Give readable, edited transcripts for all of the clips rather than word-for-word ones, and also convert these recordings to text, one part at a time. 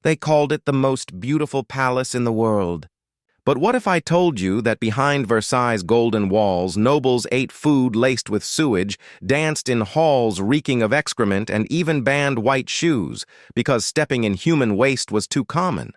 They called it the most beautiful palace in the world. But what if I told you that behind Versailles' golden walls, nobles ate food laced with sewage, danced in halls reeking of excrement, and even banned white shoes because stepping in human waste was too common?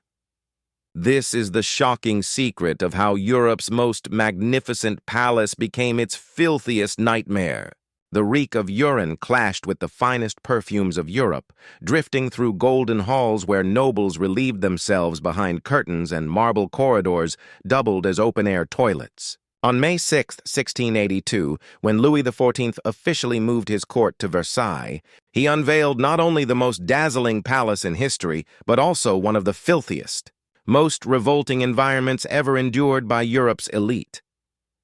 This is the shocking secret of how Europe's most magnificent palace became its filthiest nightmare. The reek of urine clashed with the finest perfumes of Europe, drifting through golden halls where nobles relieved themselves behind curtains and marble corridors doubled as open-air toilets. On May 6, 1682, when Louis XIV officially moved his court to Versailles, he unveiled not only the most dazzling palace in history, but also one of the filthiest, most revolting environments ever endured by Europe's elite.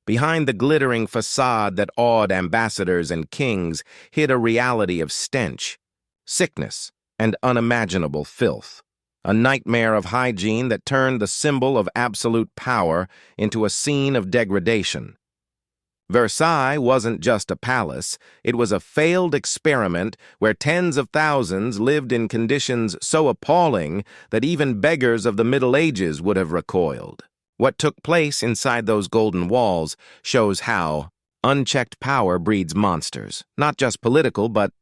Behind the glittering facade that awed ambassadors and kings hid a reality of stench, sickness, and unimaginable filth. A nightmare of hygiene that turned the symbol of absolute power into a scene of degradation. Versailles wasn't just a palace, it was a failed experiment where tens of thousands lived in conditions so appalling that even beggars of the Middle Ages would have recoiled. What took place inside those golden walls shows how unchecked power breeds monsters, not just political, but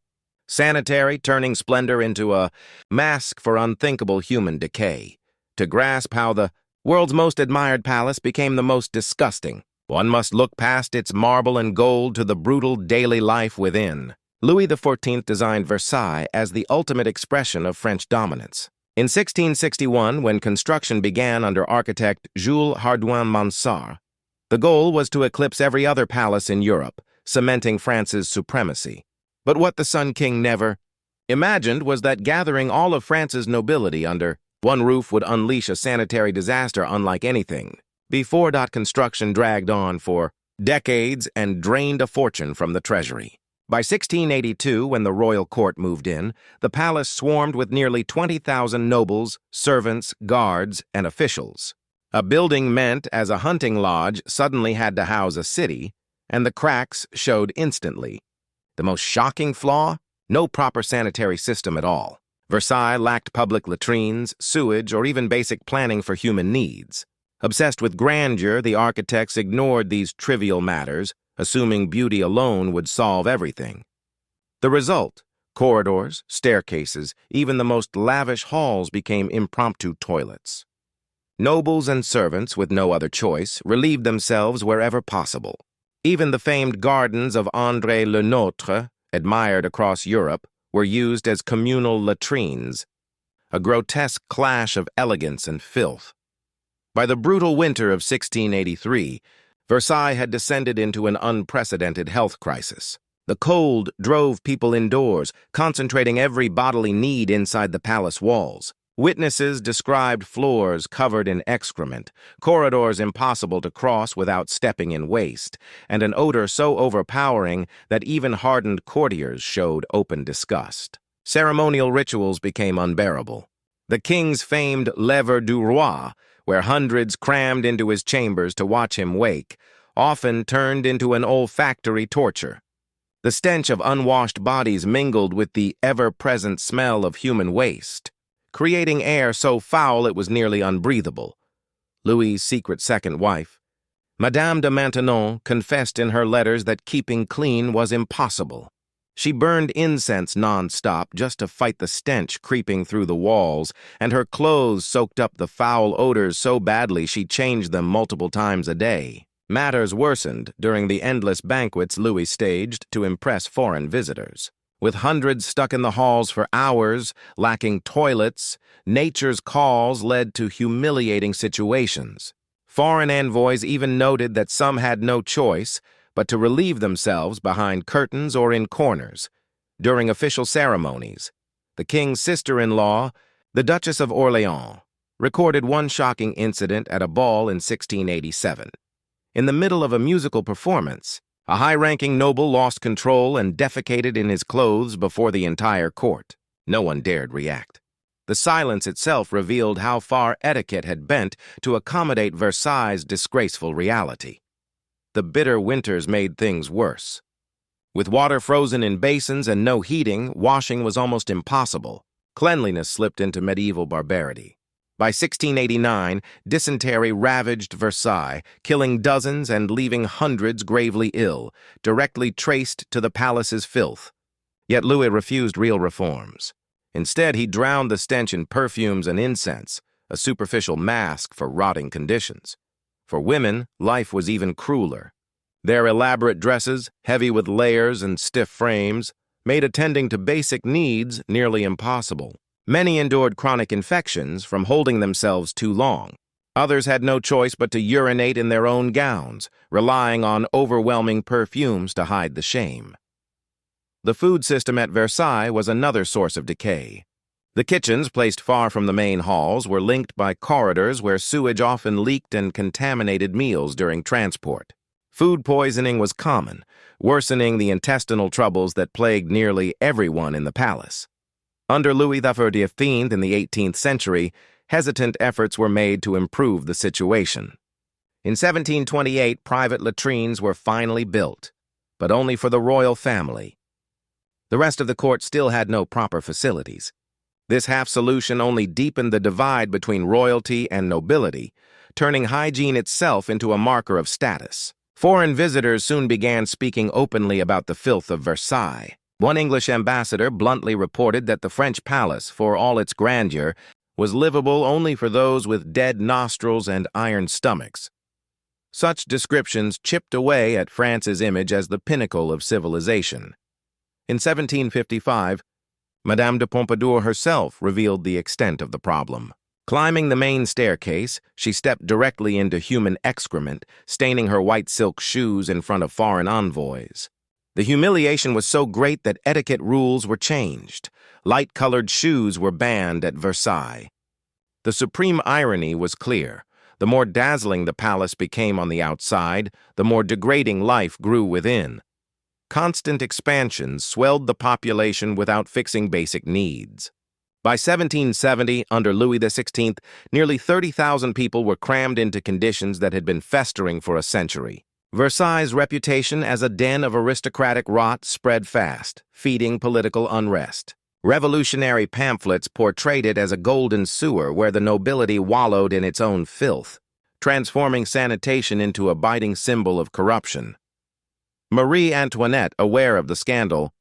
sanitary, turning splendor into a mask for unthinkable human decay. To grasp how the world's most admired palace became the most disgusting, one must look past its marble and gold to the brutal daily life within. Louis XIV designed Versailles as the ultimate expression of French dominance. In 1661, when construction began under architect Jules Hardouin-Mansart, the goal was to eclipse every other palace in Europe, cementing France's supremacy. But what the Sun King never imagined was that gathering all of France's nobility under one roof would unleash a sanitary disaster unlike anything before. Construction dragged on for decades and drained a fortune from the treasury. By 1682, when the royal court moved in, the palace swarmed with nearly 20,000 nobles, servants, guards, and officials. A building meant as a hunting lodge suddenly had to house a city, and the cracks showed instantly. The most shocking flaw? No proper sanitary system at all. Versailles lacked public latrines, sewage, or even basic planning for human needs. Obsessed with grandeur, the architects ignored these trivial matters, assuming beauty alone would solve everything. The result: corridors, staircases, even the most lavish halls became impromptu toilets. Nobles and servants, with no other choice, relieved themselves wherever possible. Even the famed gardens of André Le Nôtre, admired across Europe, were used as communal latrines, a grotesque clash of elegance and filth. By the brutal winter of 1683, Versailles had descended into an unprecedented health crisis. The cold drove people indoors, concentrating every bodily need inside the palace walls. Witnesses described floors covered in excrement, corridors impossible to cross without stepping in waste, and an odor so overpowering that even hardened courtiers showed open disgust. Ceremonial rituals became unbearable. The king's famed lever du roi, where hundreds crammed into his chambers to watch him wake, often turned into an olfactory torture. The stench of unwashed bodies mingled with the ever-present smell of human waste, creating air so foul it was nearly unbreathable. Louis's secret second wife, Madame de Maintenon, confessed in her letters that keeping clean was impossible. She burned incense non-stop just to fight the stench creeping through the walls, and her clothes soaked up the foul odors so badly she changed them multiple times a day. Matters worsened during the endless banquets Louis staged to impress foreign visitors. With hundreds stuck in the halls for hours, lacking toilets, nature's calls led to humiliating situations. Foreign envoys even noted that some had no choice but to relieve themselves behind curtains or in corners. During official ceremonies, the king's sister-in-law, the Duchess of Orléans, recorded one shocking incident at a ball in 1687. In the middle of a musical performance, a high-ranking noble lost control and defecated in his clothes before the entire court. No one dared react. The silence itself revealed how far etiquette had bent to accommodate Versailles' disgraceful reality. The bitter winters made things worse. With water frozen in basins and no heating, washing was almost impossible. cleanliness slipped into medieval barbarity. By 1689, dysentery ravaged Versailles, killing dozens and leaving hundreds gravely ill, directly traced to the palace's filth. Yet Louis refused real reforms. Instead, he drowned the stench in perfumes and incense, a superficial mask for rotting conditions. For women, life was even crueler. Their elaborate dresses, heavy with layers and stiff frames, made attending to basic needs nearly impossible. Many endured chronic infections from holding themselves too long. Others had no choice but to urinate in their own gowns, relying on overwhelming perfumes to hide the shame. The food system at Versailles was another source of decay. The kitchens, placed far from the main halls, were linked by corridors where sewage often leaked and contaminated meals during transport. Food poisoning was common, worsening the intestinal troubles that plagued nearly everyone in the palace. Under Louis XIV in the 18th century, hesitant efforts were made to improve the situation. In 1728, private latrines were finally built, but only for the royal family. The rest of the court still had no proper facilities. This half-solution only deepened the divide between royalty and nobility, turning hygiene itself into a marker of status. Foreign visitors soon began speaking openly about the filth of Versailles. One English ambassador bluntly reported that the French palace, for all its grandeur, was livable only for those with dead nostrils and iron stomachs. Such descriptions chipped away at France's image as the pinnacle of civilization. In 1755, Madame de Pompadour herself revealed the extent of the problem. Climbing the main staircase, she stepped directly into human excrement, staining her white silk shoes in front of foreign envoys. The humiliation was so great that etiquette rules were changed. Light-colored shoes were banned at Versailles. The supreme irony was clear. The more dazzling the palace became on the outside, the more degrading life grew within. Constant expansions swelled the population without fixing basic needs. By 1770, under Louis XVI, nearly 30,000 people were crammed into conditions that had been festering for a century. Versailles' reputation as a den of aristocratic rot spread fast, feeding political unrest. Revolutionary pamphlets portrayed it as a golden sewer where the nobility wallowed in its own filth, transforming sanitation into a biting symbol of corruption. Marie Antoinette, aware of the scandal,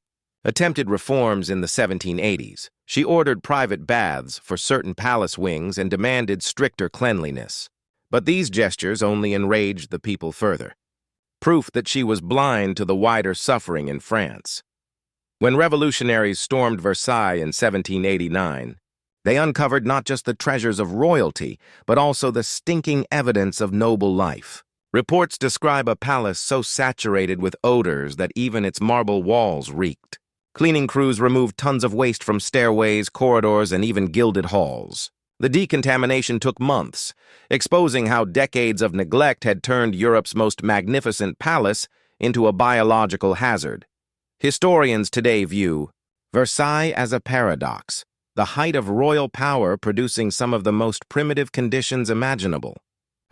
attempted reforms in the 1780s. She ordered private baths for certain palace wings and demanded stricter cleanliness. But these gestures only enraged the people further, proof that she was blind to the wider suffering in France. When revolutionaries stormed Versailles in 1789, they uncovered not just the treasures of royalty, but also the stinking evidence of noble life. Reports describe a palace so saturated with odors that even its marble walls reeked. Cleaning crews removed tons of waste from stairways, corridors, and even gilded halls. The decontamination took months, exposing how decades of neglect had turned Europe's most magnificent palace into a biological hazard. Historians today view Versailles as a paradox, the height of royal power producing some of the most primitive conditions imaginable.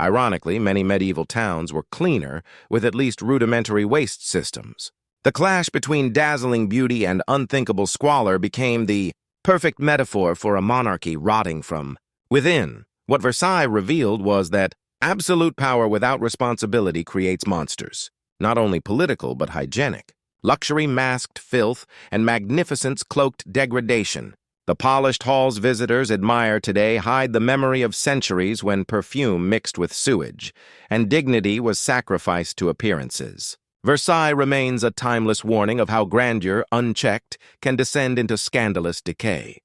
Ironically, many medieval towns were cleaner, with at least rudimentary waste systems. The clash between dazzling beauty and unthinkable squalor became the perfect metaphor for a monarchy rotting from within. What Versailles revealed was that absolute power without responsibility creates monsters, not only political but hygienic. Luxury masked filth, and magnificence cloaked degradation. The polished halls visitors admire today hide the memory of centuries when perfume mixed with sewage, and dignity was sacrificed to appearances. Versailles remains a timeless warning of how grandeur, unchecked, can descend into scandalous decay.